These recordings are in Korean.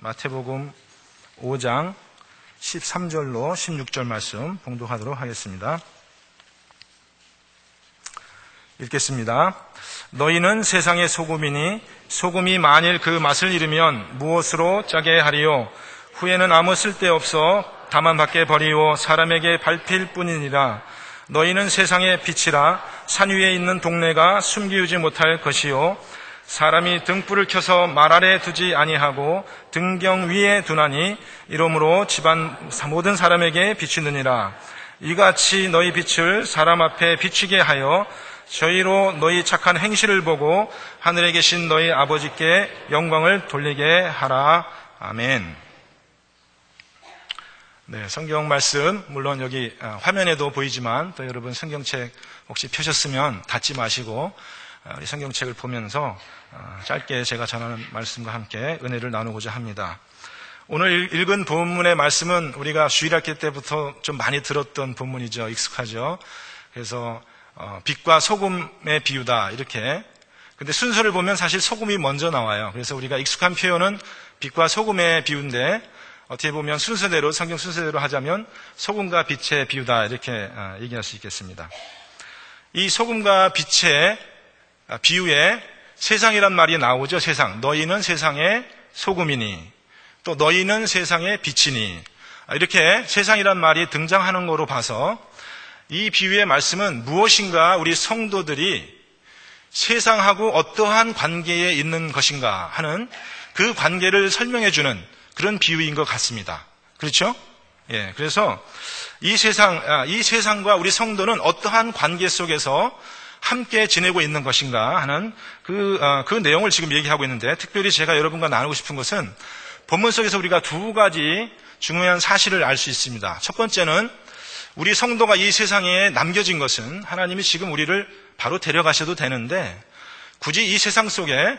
마태복음 5장 13절로 16절 말씀 봉독하도록 하겠습니다. 읽겠습니다. 너희는 세상의 소금이니 소금이 만일 그 맛을 잃으면 무엇으로 짜게 하리요? 후에는 아무 쓸데없어 다만 밖에 버리고 사람에게 밟힐 뿐이니라. 너희는 세상의 빛이라. 산 위에 있는 동네가 숨기우지 못할 것이요 사람이 등불을 켜서 말 아래 두지 아니하고 등경 위에 두나니 이러므로 집안 모든 사람에게 비추느니라. 이같이 너희 빛을 사람 앞에 비추게 하여 저희로 너희 착한 행실을 보고 하늘에 계신 너희 아버지께 영광을 돌리게 하라. 아멘. 네, 성경 말씀 물론 여기 화면에도 보이지만 또 여러분 성경책 혹시 펴셨으면 닫지 마시고 우리 성경책을 보면서 짧게 제가 전하는 말씀과 함께 은혜를 나누고자 합니다. 오늘 읽은 본문의 말씀은 우리가 주일학교 때부터 좀 많이 들었던 본문이죠. 익숙하죠. 그래서 빛과 소금의 비유다 이렇게. 근데 순서를 보면 사실 소금이 먼저 나와요. 그래서 우리가 익숙한 표현은 빛과 소금의 비유인데 어떻게 보면 순서대로 성경 순서대로 하자면 소금과 빛의 비유다 이렇게 얘기할 수 있겠습니다. 이 소금과 빛의 비유에 세상이란 말이 나오죠. 세상. 너희는 세상의 소금이니 또 너희는 세상의 빛이니 이렇게 세상이란 말이 등장하는 거로 봐서 이 비유의 말씀은 무엇인가 우리 성도들이 세상하고 어떠한 관계에 있는 것인가 하는 그 관계를 설명해 주는 그런 비유인 것 같습니다. 그렇죠? 예. 그래서 이 세상과 우리 성도는 어떠한 관계 속에서 함께 지내고 있는 것인가 하는 그 내용을 지금 얘기하고 있는데 특별히 제가 여러분과 나누고 싶은 것은 본문 속에서 우리가 두 가지 중요한 사실을 알 수 있습니다. 첫 번째는 우리 성도가 이 세상에 남겨진 것은 하나님이 지금 우리를 바로 데려가셔도 되는데 굳이 이 세상 속에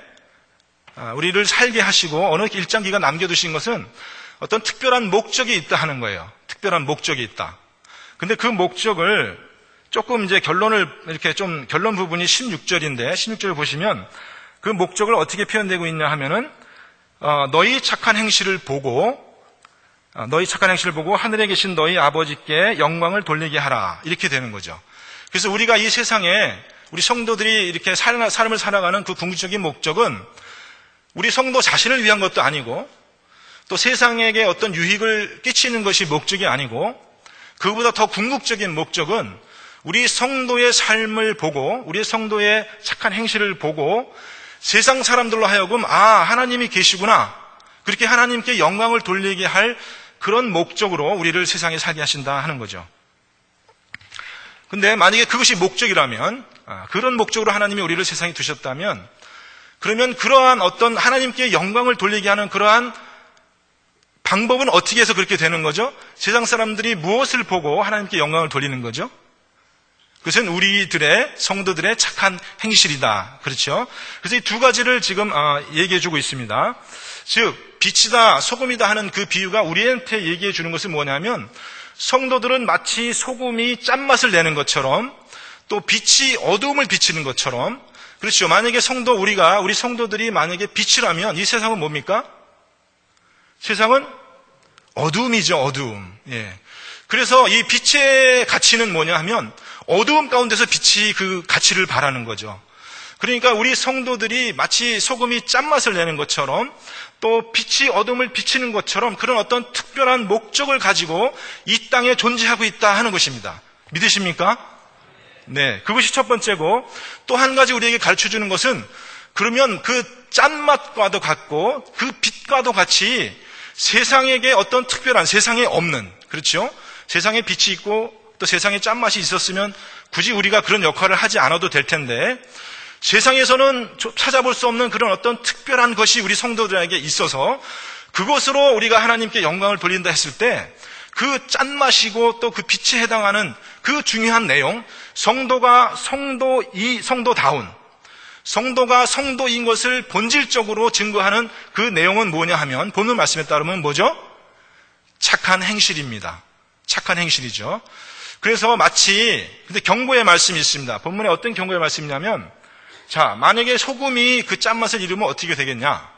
우리를 살게 하시고 어느 일정 기간 남겨두신 것은 어떤 특별한 목적이 있다 하는 거예요. 특별한 목적이 있다. 근데 그 목적을 조금 이제 결론 부분이 16절인데 16절을 보시면 그 목적을 어떻게 표현되고 있냐 하면은 너희 착한 행실을 보고 하늘에 계신 너희 아버지께 영광을 돌리게 하라 이렇게 되는 거죠. 그래서 우리가 이 세상에 우리 성도들이 이렇게 삶을 살아가는 그 궁극적인 목적은 우리 성도 자신을 위한 것도 아니고 또 세상에게 어떤 유익을 끼치는 것이 목적이 아니고 그보다 더 궁극적인 목적은 우리 성도의 삶을 보고 우리 성도의 착한 행실을 보고 세상 사람들로 하여금 하나님이 계시구나 그렇게 하나님께 영광을 돌리게 할 그런 목적으로 우리를 세상에 살게 하신다 하는 거죠. 근데 만약에 그것이 목적이라면 그런 목적으로 하나님이 우리를 세상에 두셨다면 그러면 그러한 어떤 하나님께 영광을 돌리게 하는 그러한 방법은 어떻게 해서 그렇게 되는 거죠? 세상 사람들이 무엇을 보고 하나님께 영광을 돌리는 거죠? 그것은 우리들의 성도들의 착한 행실이다. 그렇죠? 그래서 이 두 가지를 지금 얘기해 주고 있습니다. 즉 빛이다 소금이다 하는 그 비유가 우리한테 얘기해 주는 것은 뭐냐면 성도들은 마치 소금이 짠맛을 내는 것처럼 또 빛이 어두움을 비치는 것처럼 그렇죠. 만약에 우리 성도들이 만약에 빛이라면 이 세상은 뭡니까? 세상은 어두움이죠. 어두움. 예. 그래서 이 빛의 가치는 뭐냐 하면 어두움 가운데서 빛이 그 가치를 발하는 거죠. 그러니까 우리 성도들이 마치 소금이 짠맛을 내는 것처럼 또 빛이 어둠을 비치는 것처럼 그런 어떤 특별한 목적을 가지고 이 땅에 존재하고 있다 하는 것입니다. 믿으십니까? 네, 그것이 첫 번째고 또 한 가지 우리에게 가르쳐주는 것은 그러면 그 짠맛과도 같고 그 빛과도 같이 세상에게 어떤 특별한 세상에 없는 그렇죠? 세상에 빛이 있고 또 세상에 짠맛이 있었으면 굳이 우리가 그런 역할을 하지 않아도 될 텐데 세상에서는 찾아볼 수 없는 그런 어떤 특별한 것이 우리 성도들에게 있어서 그것으로 우리가 하나님께 영광을 돌린다 했을 때 그 짠맛이고 또 그 빛에 해당하는 그 중요한 내용 성도가 성도인 것을 본질적으로 증거하는 그 내용은 뭐냐 하면 본문 말씀에 따르면 뭐죠? 착한 행실입니다. 착한 행실이죠. 그래서 근데 경고의 말씀이 있습니다. 본문에 어떤 경고의 말씀이냐면 자, 만약에 소금이 그 짠맛을 잃으면 어떻게 되겠냐?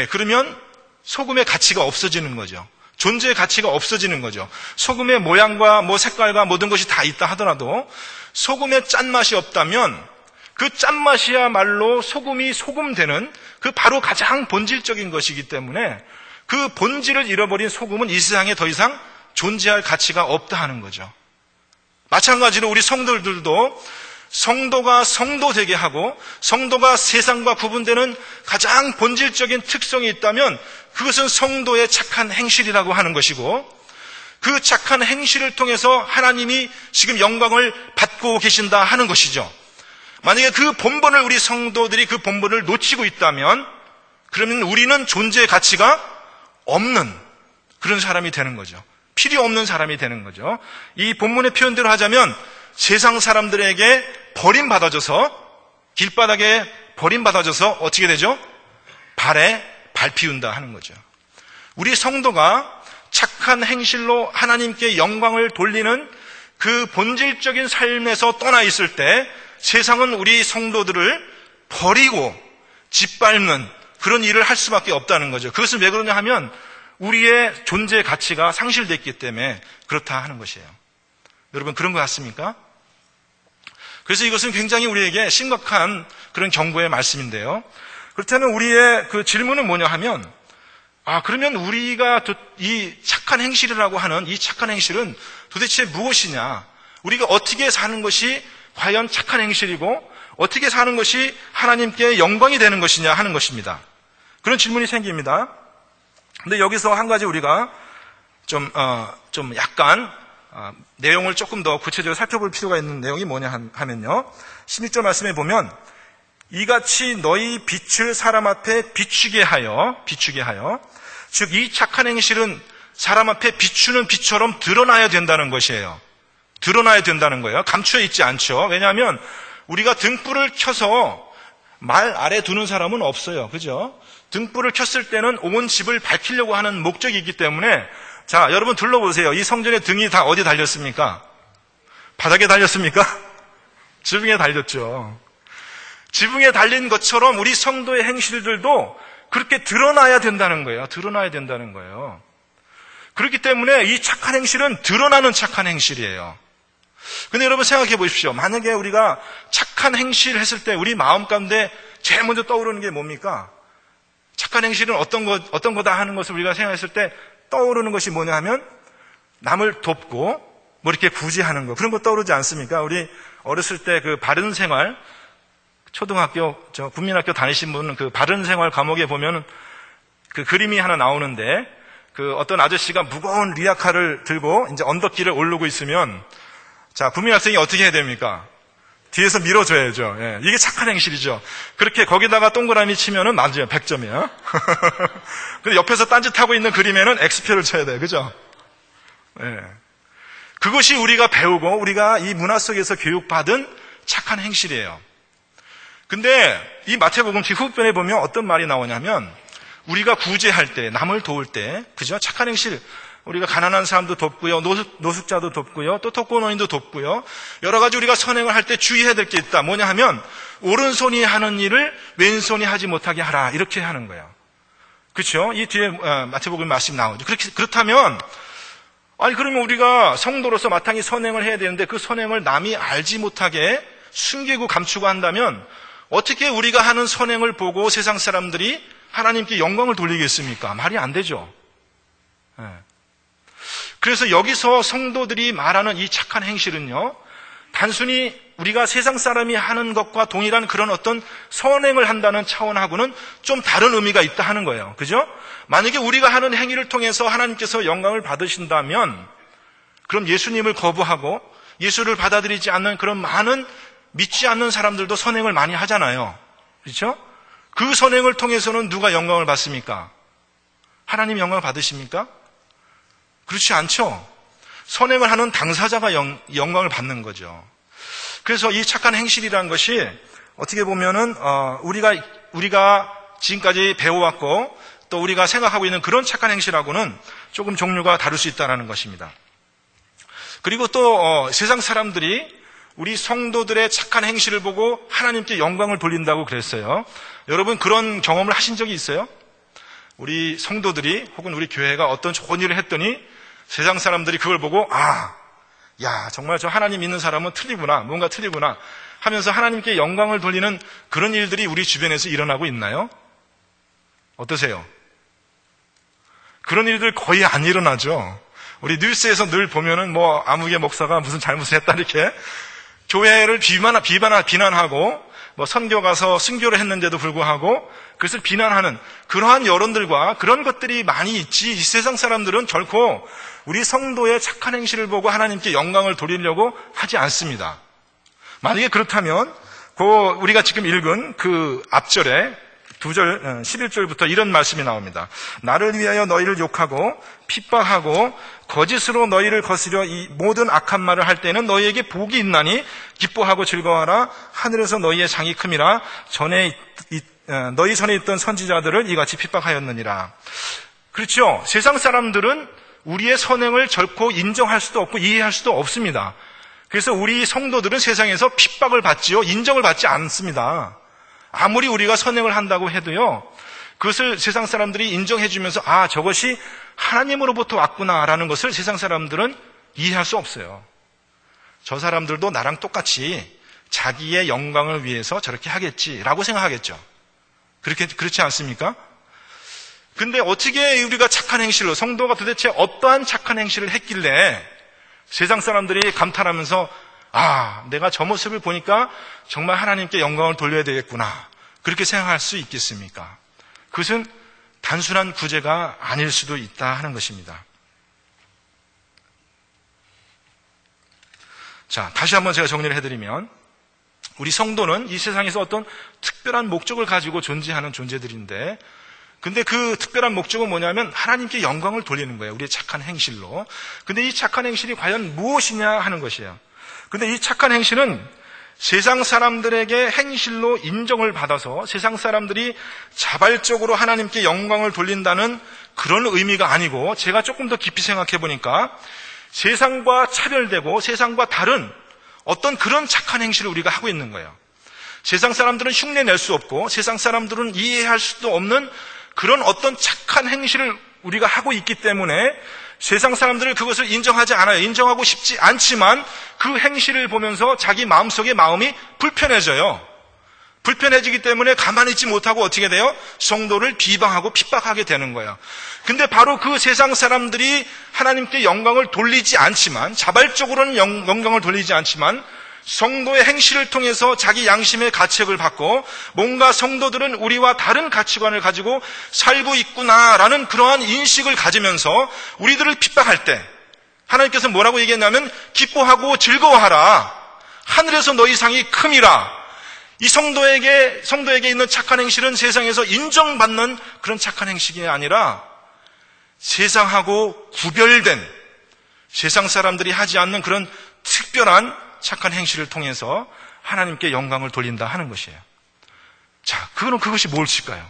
그러면 소금의 가치가 없어지는 거죠. 존재의 가치가 없어지는 거죠. 소금의 모양과 색깔과 모든 것이 다 있다 하더라도 소금의 짠맛이 없다면 그 짠맛이야말로 소금이 소금되는 그 바로 가장 본질적인 것이기 때문에 그 본질을 잃어버린 소금은 이 세상에 더 이상 존재할 가치가 없다 하는 거죠. 마찬가지로 우리 성도들도 성도가 성도 되게 하고 성도가 세상과 구분되는 가장 본질적인 특성이 있다면 그것은 성도의 착한 행실이라고 하는 것이고, 그 착한 행실을 통해서 하나님이 지금 영광을 받고 계신다 하는 것이죠. 만약에 그 본본을 우리 성도들이 그 본본을 놓치고 있다면 그러면 우리는 존재의 가치가 없는 그런 사람이 되는 거죠. 필요 없는 사람이 되는 거죠. 이 본문의 표현대로 하자면 세상 사람들에게 버림받아져서, 길바닥에 버림받아져서 어떻게 되죠? 발에 밟히운다 하는 거죠. 우리 성도가 착한 행실로 하나님께 영광을 돌리는 그 본질적인 삶에서 떠나 있을 때 세상은 우리 성도들을 버리고 짓밟는 그런 일을 할 수밖에 없다는 거죠. 그것은 왜 그러냐 하면 우리의 존재의 가치가 상실됐기 때문에 그렇다 하는 것이에요. 여러분, 그런 것 같습니까? 그래서 이것은 굉장히 우리에게 심각한 그런 경고의 말씀인데요. 그렇다면 우리의 그 질문은 뭐냐 하면, 그러면 우리가 이 착한 행실이라고 하는 이 착한 행실은 도대체 무엇이냐? 우리가 어떻게 사는 것이 과연 착한 행실이고 어떻게 사는 것이 하나님께 영광이 되는 것이냐 하는 것입니다. 그런 질문이 생깁니다. 근데 여기서 한 가지 우리가 좀 약간 내용을 조금 더 구체적으로 살펴볼 필요가 있는 내용이 뭐냐 하면요. 16절 말씀에 보면 이같이 너희 빛을 사람 앞에 비추게 하여 즉 이 착한 행실은 사람 앞에 비추는 빛처럼 드러나야 된다는 것이에요. 드러나야 된다는 거예요. 감추어 있지 않죠. 왜냐하면 우리가 등불을 켜서 말 아래 두는 사람은 없어요. 그죠? 등불을 켰을 때는 온 집을 밝히려고 하는 목적이 있기 때문에, 자, 여러분 둘러보세요. 이 성전의 등이 다 어디 달렸습니까? 바닥에 달렸습니까? 지붕에 달렸죠. 지붕에 달린 것처럼 우리 성도의 행실들도 그렇게 드러나야 된다는 거예요. 드러나야 된다는 거예요. 그렇기 때문에 이 착한 행실은 드러나는 착한 행실이에요. 근데 여러분 생각해 보십시오. 만약에 우리가 착한 행실을 했을 때 우리 마음 가운데 제일 먼저 떠오르는 게 뭡니까? 착한 행실은 어떤 거다 하는 것을 우리가 생각했을 때 떠오르는 것이 뭐냐 하면 남을 돕고 이렇게 구제하는 거, 그런 거 떠오르지 않습니까? 우리 어렸을 때 그 바른 생활, 초등학교, 국민학교 다니신 분은 그 바른 생활 과목에 보면 그 그림이 하나 나오는데, 그 어떤 아저씨가 무거운 리아카를 들고 이제 언덕길을 오르고 있으면, 자, 국민학생이 어떻게 해야 됩니까? 뒤에서 밀어줘야죠. 예, 이게 착한 행실이죠. 그렇게 거기다가 동그라미 치면은 맞아요. 100점이야. 근데 옆에서 딴짓하고 있는 그림에는 X표를 쳐야 돼요. 그죠? 예. 그것이 우리가 배우고 우리가 이 문화 속에서 교육받은 착한 행실이에요. 근데 이 마태복음 후편에 보면 어떤 말이 나오냐면, 우리가 구제할 때, 남을 도울 때, 그죠? 착한 행실, 우리가 가난한 사람도 돕고요, 노숙자도 돕고요, 또 독거노인도 돕고요, 여러 가지 우리가 선행을 할 때 주의해야 될 게 있다. 뭐냐 하면 오른손이 하는 일을 왼손이 하지 못하게 하라, 이렇게 하는 거예요. 그렇죠? 이 뒤에 마태복음 말씀 나오죠. 그렇다면 그러면 우리가 성도로서 마땅히 선행을 해야 되는데 그 선행을 남이 알지 못하게 숨기고 감추고 한다면 어떻게 우리가 하는 선행을 보고 세상 사람들이 하나님께 영광을 돌리겠습니까? 말이 안 되죠. 네. 그래서 여기서 성도들이 말하는 이 착한 행실은요, 단순히 우리가 세상 사람이 하는 것과 동일한 그런 어떤 선행을 한다는 차원하고는 좀 다른 의미가 있다 하는 거예요. 그죠? 만약에 우리가 하는 행위를 통해서 하나님께서 영광을 받으신다면, 그럼 예수님을 거부하고 예수를 받아들이지 않는 그런 많은 믿지 않는 사람들도 선행을 많이 하잖아요. 그렇죠? 그 선행을 통해서는 누가 영광을 받습니까? 하나님 영광을 받으십니까? 그렇지 않죠. 선행을 하는 당사자가 영광을 받는 거죠. 그래서 이 착한 행실이라는 것이 어떻게 보면은 우리가 지금까지 배워왔고 또 우리가 생각하고 있는 그런 착한 행실하고는 조금 종류가 다를 수 있다는 것입니다. 그리고 또 세상 사람들이 우리 성도들의 착한 행실을 보고 하나님께 영광을 돌린다고 그랬어요. 여러분 그런 경험을 하신 적이 있어요? 우리 성도들이 혹은 우리 교회가 어떤 좋은 일을 했더니 세상 사람들이 그걸 보고 야, 정말 저 하나님 믿는 사람은 틀리구나, 뭔가 틀리구나 하면서 하나님께 영광을 돌리는 그런 일들이 우리 주변에서 일어나고 있나요? 어떠세요? 그런 일들 거의 안 일어나죠. 우리 뉴스에서 늘 보면은 아무개 목사가 무슨 잘못을 했다 이렇게 교회를 비난하고 선교 가서 순교를 했는데도 불구하고 그것을 비난하는 그러한 여론들과 그런 것들이 많이 있지, 이 세상 사람들은 결코 우리 성도의 착한 행실을 보고 하나님께 영광을 돌리려고 하지 않습니다. 만약에 그렇다면 우리가 지금 읽은 그 앞절에 11절부터 이런 말씀이 나옵니다. 나를 위하여 너희를 욕하고 핍박하고 거짓으로 너희를 거스려 이 모든 악한 말을 할 때는 너희에게 복이 있나니 기뻐하고 즐거워하라. 하늘에서 너희의 상이 큼이라. 너희 전에 있던 선지자들을 이같이 핍박하였느니라. 그렇죠. 세상 사람들은 우리의 선행을 결코 인정할 수도 없고 이해할 수도 없습니다. 그래서 우리 성도들은 세상에서 핍박을 받지요, 인정을 받지 않습니다. 아무리 우리가 선행을 한다고 해도요, 그것을 세상 사람들이 인정해주면서 저것이 하나님으로부터 왔구나라는 것을 세상 사람들은 이해할 수 없어요. 저 사람들도 나랑 똑같이 자기의 영광을 위해서 저렇게 하겠지라고 생각하겠죠. 그렇지 않습니까? 근데 어떻게 우리가 착한 행실로, 성도가 도대체 어떠한 착한 행실을 했길래 세상 사람들이 감탄하면서 내가 저 모습을 보니까 정말 하나님께 영광을 돌려야 되겠구나, 그렇게 생각할 수 있겠습니까? 그것은 단순한 구제가 아닐 수도 있다 하는 것입니다. 자, 다시 한번 제가 정리를 해드리면, 우리 성도는 이 세상에서 어떤 특별한 목적을 가지고 존재하는 존재들인데, 근데 그 특별한 목적은 뭐냐면 하나님께 영광을 돌리는 거예요. 우리의 착한 행실로. 근데 이 착한 행실이 과연 무엇이냐 하는 것이에요. 근데 이 착한 행실은 세상 사람들에게 행실로 인정을 받아서 세상 사람들이 자발적으로 하나님께 영광을 돌린다는 그런 의미가 아니고, 제가 조금 더 깊이 생각해 보니까 세상과 차별되고 세상과 다른 어떤 그런 착한 행실을 우리가 하고 있는 거예요. 세상 사람들은 흉내낼 수 없고 세상 사람들은 이해할 수도 없는 그런 어떤 착한 행실을 우리가 하고 있기 때문에 세상 사람들은 그것을 인정하지 않아요. 인정하고 싶지 않지만 그 행실을 보면서 자기 마음속에 마음이 불편해져요. 불편해지기 때문에 가만히 있지 못하고 어떻게 돼요? 성도를 비방하고 핍박하게 되는 거예요. 근데 바로 그 세상 사람들이 하나님께 영광을 돌리지 않지만, 자발적으로는 영광을 돌리지 않지만 성도의 행실을 통해서 자기 양심의 가책을 받고 뭔가 성도들은 우리와 다른 가치관을 가지고 살고 있구나라는 그러한 인식을 가지면서 우리들을 핍박할 때 하나님께서 뭐라고 얘기했냐면 기뻐하고 즐거워하라. 하늘에서 너희 상이 큼이라. 이 성도에게 있는 착한 행실은 세상에서 인정받는 그런 착한 행실이 아니라 세상하고 구별된, 세상 사람들이 하지 않는 그런 특별한 착한 행실을 통해서 하나님께 영광을 돌린다 하는 것이에요. 자, 그것이 뭘까요?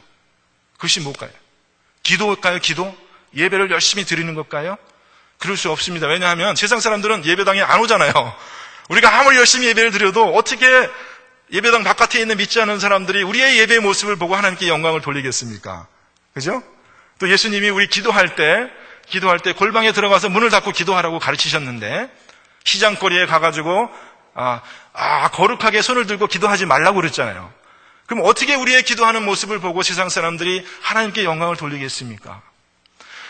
그것이 뭘까요? 기도일까요? 기도? 예배를 열심히 드리는 걸까요? 그럴 수 없습니다. 왜냐하면 세상 사람들은 예배당에 안 오잖아요. 우리가 아무리 열심히 예배를 드려도 어떻게 예배당 바깥에 있는 믿지 않는 사람들이 우리의 예배의 모습을 보고 하나님께 영광을 돌리겠습니까? 그죠? 또 예수님이 우리 기도할 때 골방에 들어가서 문을 닫고 기도하라고 가르치셨는데, 시장거리에 가가지고 거룩하게 손을 들고 기도하지 말라고 그랬잖아요. 그럼 어떻게 우리의 기도하는 모습을 보고 세상 사람들이 하나님께 영광을 돌리겠습니까?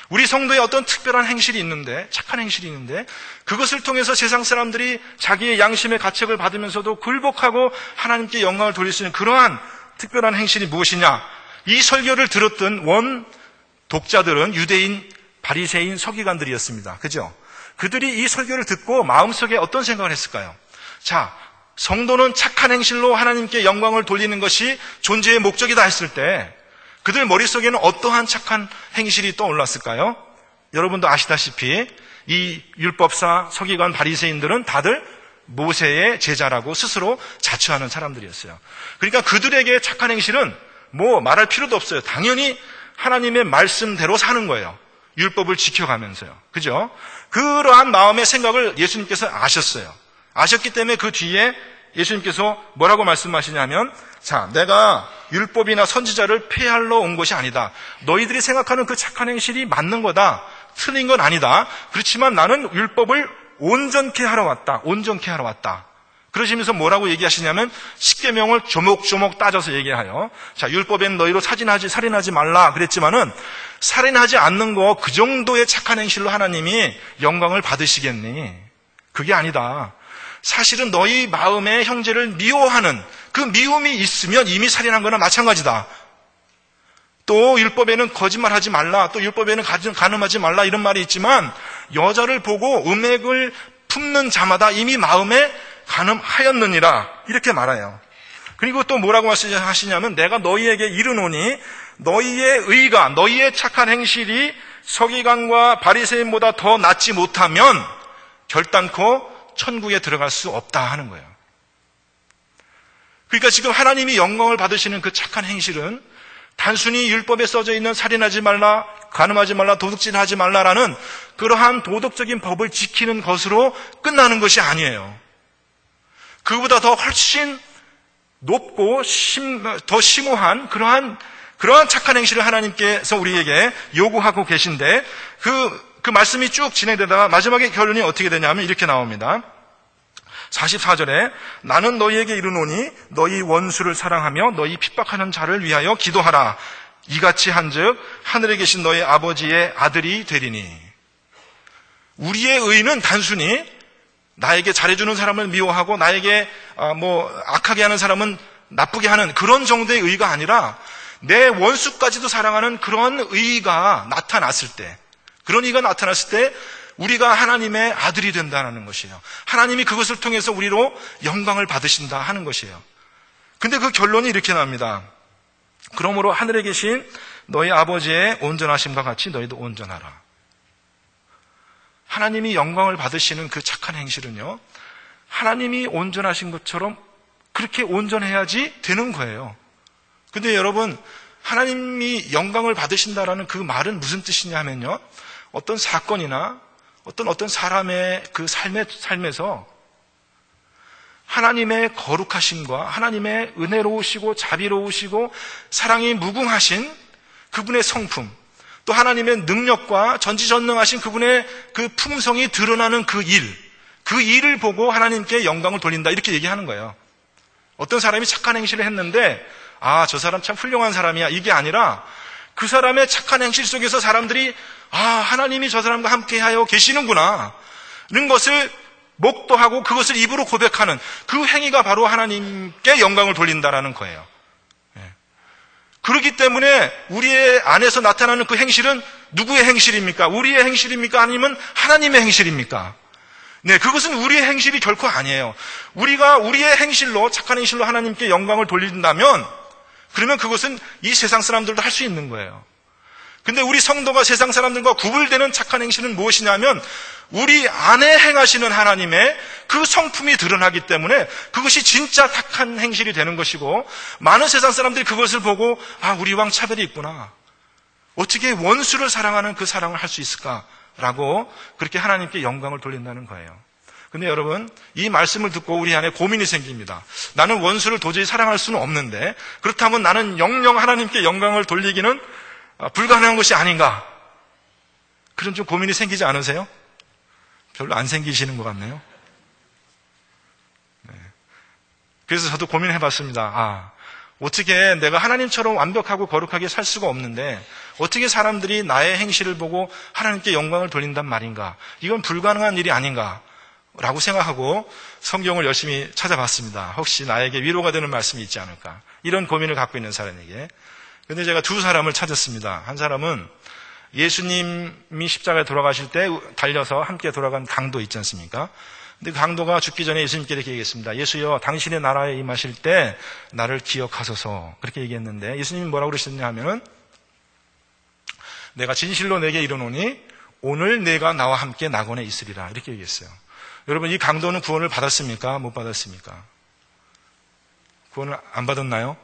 우리 성도에 어떤 특별한 행실이 있는데, 착한 행실이 있는데, 그것을 통해서 세상 사람들이 자기의 양심의 가책을 받으면서도 굴복하고 하나님께 영광을 돌릴 수 있는 그러한 특별한 행실이 무엇이냐? 이 설교를 들었던 원 독자들은 유대인, 바리새인, 서기관들이었습니다. 그죠? 그들이 이 설교를 듣고 마음속에 어떤 생각을 했을까요? 자, 성도는 착한 행실로 하나님께 영광을 돌리는 것이 존재의 목적이다 했을 때 그들 머릿속에는 어떠한 착한 행실이 떠올랐을까요? 여러분도 아시다시피 이 율법사, 서기관, 바리새인들은 다들 모세의 제자라고 스스로 자처하는 사람들이었어요. 그러니까 그들에게 착한 행실은 말할 필요도 없어요. 당연히 하나님의 말씀대로 사는 거예요. 율법을 지켜가면서요. 그죠? 그러한 마음의 생각을 예수님께서 아셨어요. 아셨기 때문에 그 뒤에 예수님께서 뭐라고 말씀하시냐면, 자, 내가 율법이나 선지자를 폐하러 온 것이 아니다. 너희들이 생각하는 그 착한 행실이 맞는 거다. 틀린 건 아니다. 그렇지만 나는 율법을 온전케 하러 왔다. 온전케 하러 왔다. 그러시면서 뭐라고 얘기하시냐면, 십계명을 조목조목 따져서 얘기하여, 자, 율법엔 너희로 살인하지 말라 그랬지만은, 살인하지 않는 거 그 정도의 착한 행실로 하나님이 영광을 받으시겠니? 그게 아니다. 사실은 너희 마음에 형제를 미워하는 그 미움이 있으면 이미 살인한 거나 마찬가지다. 또 율법에는 거짓말하지 말라, 또 율법에는 간음하지 말라 이런 말이 있지만, 여자를 보고 음액을 품는 자마다 이미 마음에 간음하였느니라 이렇게 말해요. 그리고 또 뭐라고 하시냐면, 내가 너희에게 이르노니 너희의 의가, 너희의 착한 행실이 서기관과 바리새인보다 더 낫지 못하면 결단코 천국에 들어갈 수 없다 하는 거예요. 그러니까 지금 하나님이 영광을 받으시는 그 착한 행실은 단순히 율법에 써져 있는 살인하지 말라, 간음하지 말라, 도둑질하지 말라라는 그러한 도덕적인 법을 지키는 것으로 끝나는 것이 아니에요. 그보다 더 훨씬 높고 더 심오한 그러한 착한 행실을 하나님께서 우리에게 요구하고 계신데, 그 말씀이 쭉 진행되다가 마지막에 결론이 어떻게 되냐면 이렇게 나옵니다. 44절에 나는 너희에게 이르노니 너희 원수를 사랑하며 너희 핍박하는 자를 위하여 기도하라. 이같이 한즉 하늘에 계신 너희 아버지의 아들이 되리니. 우리의 의는 단순히 나에게 잘해주는 사람을 미워하고 나에게 악하게 하는 사람은 나쁘게 하는 그런 정도의 의가 아니라, 내 원수까지도 사랑하는 그런 의가 나타났을 때, 그런 의가 나타났을 때 우리가 하나님의 아들이 된다는 것이에요. 하나님이 그것을 통해서 우리로 영광을 받으신다 하는 것이에요. 근데 그 결론이 이렇게 납니다. 그러므로 하늘에 계신 너희 아버지의 온전하심과 같이 너희도 온전하라. 하나님이 영광을 받으시는 그 착한 행실은요, 하나님이 온전하신 것처럼 그렇게 온전해야지 되는 거예요. 근데 여러분, 하나님이 영광을 받으신다라는 그 말은 무슨 뜻이냐 하면요, 어떤 사건이나 어떤 사람의 그 삶에서 하나님의 거룩하심과 하나님의 은혜로우시고 자비로우시고 사랑이 무궁하신 그분의 성품, 또 하나님의 능력과 전지전능하신 그분의 그 품성이 드러나는 그 일을 보고 하나님께 영광을 돌린다 이렇게 얘기하는 거예요. 어떤 사람이 착한 행실을 했는데, 저 사람 참 훌륭한 사람이야, 이게 아니라 그 사람의 착한 행실 속에서 사람들이 하나님이 저 사람과 함께하여 계시는구나 는 것을 목도하고 그것을 입으로 고백하는 그 행위가 바로 하나님께 영광을 돌린다라는 거예요. 그렇기 때문에 우리의 안에서 나타나는 그 행실은 누구의 행실입니까? 우리의 행실입니까? 아니면 하나님의 행실입니까? 네, 그것은 우리의 행실이 결코 아니에요. 우리가 우리의 행실로, 착한 행실로 하나님께 영광을 돌린다면, 그러면 그것은 이 세상 사람들도 할 수 있는 거예요. 근데 우리 성도가 세상 사람들과 구분되는 착한 행실은 무엇이냐면, 우리 안에 행하시는 하나님의 그 성품이 드러나기 때문에 그것이 진짜 착한 행실이 되는 것이고, 많은 세상 사람들이 그것을 보고 우리 왕 차별이 있구나, 어떻게 원수를 사랑하는 그 사랑을 할 수 있을까라고 그렇게 하나님께 영광을 돌린다는 거예요. 근데 여러분, 이 말씀을 듣고 우리 안에 고민이 생깁니다. 나는 원수를 도저히 사랑할 수는 없는데, 그렇다면 나는 영영 하나님께 영광을 돌리기는 불가능한 것이 아닌가? 그런 좀 고민이 생기지 않으세요? 별로 안 생기시는 것 같네요. 네. 그래서 저도 고민을 해봤습니다. 어떻게 내가 하나님처럼 완벽하고 거룩하게 살 수가 없는데 어떻게 사람들이 나의 행실을 보고 하나님께 영광을 돌린단 말인가? 이건 불가능한 일이 아닌가? 라고 생각하고 성경을 열심히 찾아봤습니다. 혹시 나에게 위로가 되는 말씀이 있지 않을까? 이런 고민을 갖고 있는 사람에게. 근데 제가 두 사람을 찾았습니다. 한 사람은 예수님이 십자가에 돌아가실 때 달려서 함께 돌아간 강도 있지 않습니까? 근데 그 강도가 죽기 전에 예수님께 이렇게 얘기했습니다. 예수여, 당신의 나라에 임하실 때 나를 기억하소서. 그렇게 얘기했는데 예수님이 뭐라고 그러셨냐 하면은, 내가 진실로 내게 이르노니 오늘 내가 나와 함께 낙원에 있으리라. 이렇게 얘기했어요. 여러분, 이 강도는 구원을 받았습니까? 못 받았습니까? 구원을 안 받았나요?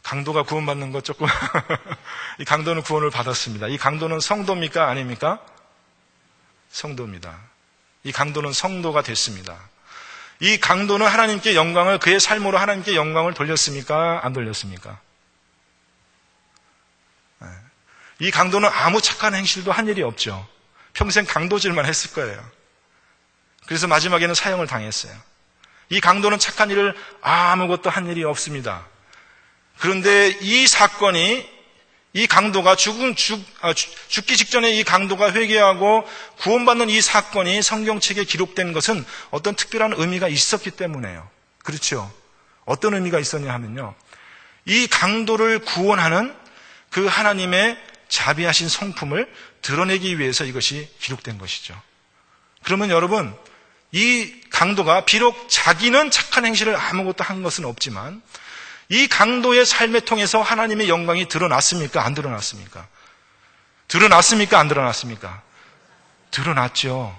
강도가 구원받는 것 조금 이 강도는 구원을 받았습니다. 이 강도는 성도입니까? 아닙니까? 성도입니다. 이 강도는 성도가 됐습니다. 이 강도는 하나님께 영광을, 그의 삶으로 하나님께 영광을 돌렸습니까? 안 돌렸습니까? 이 강도는 아무 착한 행실도 한 일이 없죠. 평생 강도질만 했을 거예요. 그래서 마지막에는 사형을 당했어요. 이 강도는 착한 일을 아무것도 한 일이 없습니다. 그런데 이 사건이, 이 강도가 죽기 직전에 이 강도가 회개하고 구원받는 이 사건이 성경책에 기록된 것은 어떤 특별한 의미가 있었기 때문에요. 그렇죠? 어떤 의미가 있었냐 하면요, 이 강도를 구원하는 그 하나님의 자비하신 성품을 드러내기 위해서 이것이 기록된 것이죠. 그러면 여러분, 이 강도가 비록 자기는 착한 행실을 아무것도 한 것은 없지만 이 강도의 삶을 통해서 하나님의 영광이 드러났습니까? 안 드러났습니까? 드러났습니까? 안 드러났습니까? 드러났죠.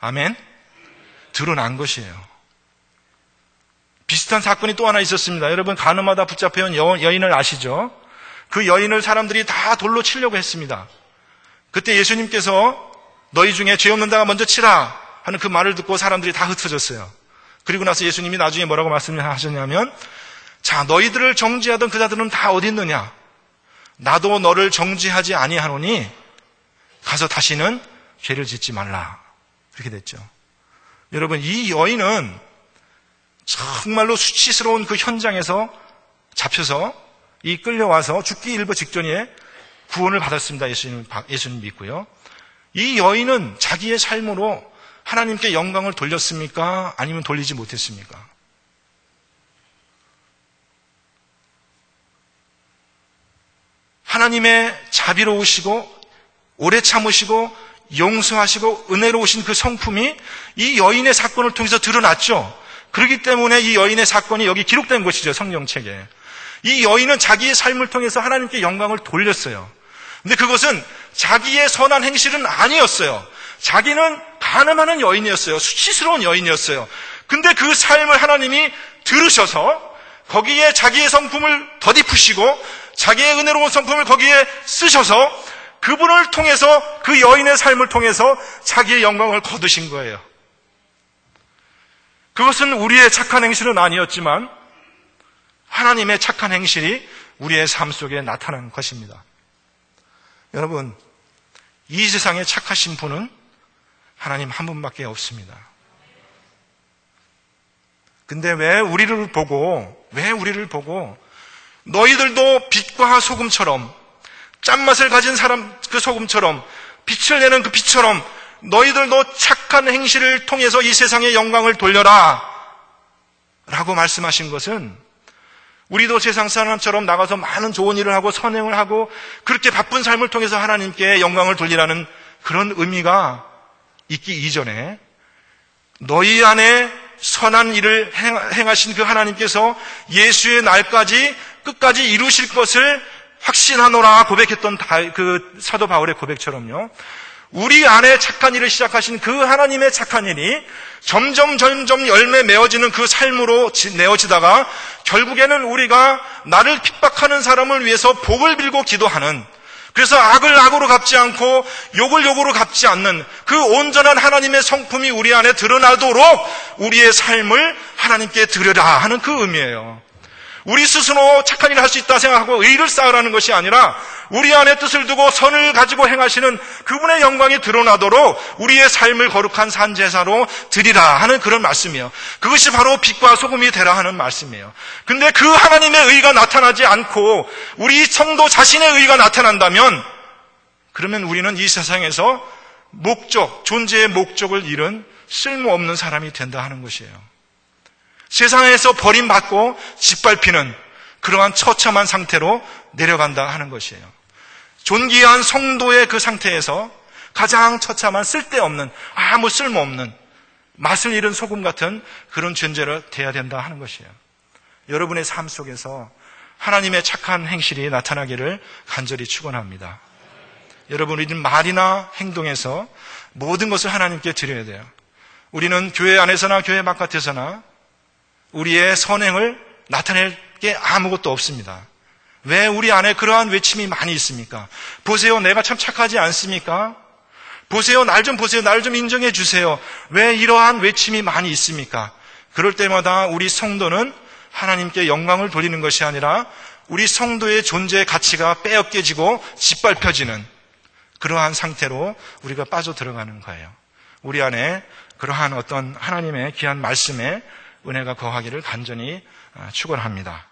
아멘? 드러난 것이에요. 비슷한 사건이 또 하나 있었습니다. 여러분, 간음하다 붙잡혀온 여인을 아시죠? 그 여인을 사람들이 다 돌로 치려고 했습니다. 그때 예수님께서 너희 중에 죄 없는 자가 먼저 치라 하는 그 말을 듣고 사람들이 다 흩어졌어요. 그리고 나서 예수님이 나중에 뭐라고 말씀하셨냐면, 자, 너희들을 정죄하던 그 자들은 다 어디 있느냐? 나도 너를 정죄하지 아니하노니 가서 다시는 죄를 짓지 말라. 그렇게 됐죠. 여러분, 이 여인은 정말로 수치스러운 그 현장에서 잡혀서 이 끌려와서 죽기 일보 직전에 구원을 받았습니다. 예수님 믿고요. 이 여인은 자기의 삶으로 하나님께 영광을 돌렸습니까? 아니면 돌리지 못했습니까? 하나님의 자비로우시고 오래 참으시고 용서하시고 은혜로우신 그 성품이 이 여인의 사건을 통해서 드러났죠. 그렇기 때문에 이 여인의 사건이 여기 기록된 것이죠. 성경책에. 이 여인은 자기의 삶을 통해서 하나님께 영광을 돌렸어요. 근데 그것은 자기의 선한 행실은 아니었어요. 자기는 간음하는 여인이었어요. 수치스러운 여인이었어요. 근데 그 삶을 하나님이 들으셔서 거기에 자기의 성품을 덧입으시고 자기의 은혜로운 성품을 거기에 쓰셔서 그분을 통해서, 그 여인의 삶을 통해서 자기의 영광을 거두신 거예요. 그것은 우리의 착한 행실은 아니었지만 하나님의 착한 행실이 우리의 삶 속에 나타난 것입니다. 여러분, 이 세상에 착하신 분은 하나님 한 분밖에 없습니다. 근데 왜 우리를 보고 너희들도 빛과 소금처럼, 짠맛을 가진 사람 그 소금처럼, 빛을 내는 그 빛처럼 너희들도 착한 행실을 통해서 이 세상의 영광을 돌려라 라고 말씀하신 것은, 우리도 세상 사람처럼 나가서 많은 좋은 일을 하고 선행을 하고 그렇게 바쁜 삶을 통해서 하나님께 영광을 돌리라는 그런 의미가 있기 이전에 너희 안에 선한 일을 행하신 그 하나님께서 예수의 날까지 끝까지 이루실 것을 확신하노라 고백했던 그 사도 바울의 고백처럼요, 우리 안에 착한 일을 시작하신 그 하나님의 착한 일이 점점 열매 맺어지는 그 삶으로 내어지다가 결국에는 우리가 나를 핍박하는 사람을 위해서 복을 빌고 기도하는, 그래서 악을 악으로 갚지 않고 욕을 욕으로 갚지 않는 그 온전한 하나님의 성품이 우리 안에 드러나도록 우리의 삶을 하나님께 드려라 하는 그 의미예요. 우리 스스로 착한 일을 할 수 있다 생각하고 의를 쌓으라는 것이 아니라 우리 안에 뜻을 두고 선을 가지고 행하시는 그분의 영광이 드러나도록 우리의 삶을 거룩한 산제사로 드리라 하는 그런 말씀이에요. 그것이 바로 빛과 소금이 되라 하는 말씀이에요. 근데 그 하나님의 의가 나타나지 않고 우리 성도 자신의 의가 나타난다면, 그러면 우리는 이 세상에서 존재의 목적을 잃은 쓸모없는 사람이 된다 하는 것이에요. 세상에서 버림받고 짓밟히는 그러한 처참한 상태로 내려간다 하는 것이에요. 존귀한 성도의 그 상태에서 가장 처참한 쓸데없는, 아무 쓸모없는, 맛을 잃은 소금 같은 그런 존재로 돼야 된다 하는 것이에요. 여러분의 삶 속에서 하나님의 착한 행실이 나타나기를 간절히 축원합니다. 여러분, 우리는 말이나 행동에서 모든 것을 하나님께 드려야 돼요. 우리는 교회 안에서나 교회 바깥에서나 우리의 선행을 나타낼 게 아무것도 없습니다. 왜 우리 안에 그러한 외침이 많이 있습니까? 보세요, 내가 참 착하지 않습니까? 보세요, 날 좀 보세요, 날 좀 인정해 주세요. 왜 이러한 외침이 많이 있습니까? 그럴 때마다 우리 성도는 하나님께 영광을 돌리는 것이 아니라 우리 성도의 존재의 가치가 빼앗겨지고 짓밟혀지는 그러한 상태로 우리가 빠져 들어가는 거예요. 우리 안에 그러한 어떤 하나님의 귀한 말씀에 은혜가 거하기를 간절히 축원합니다.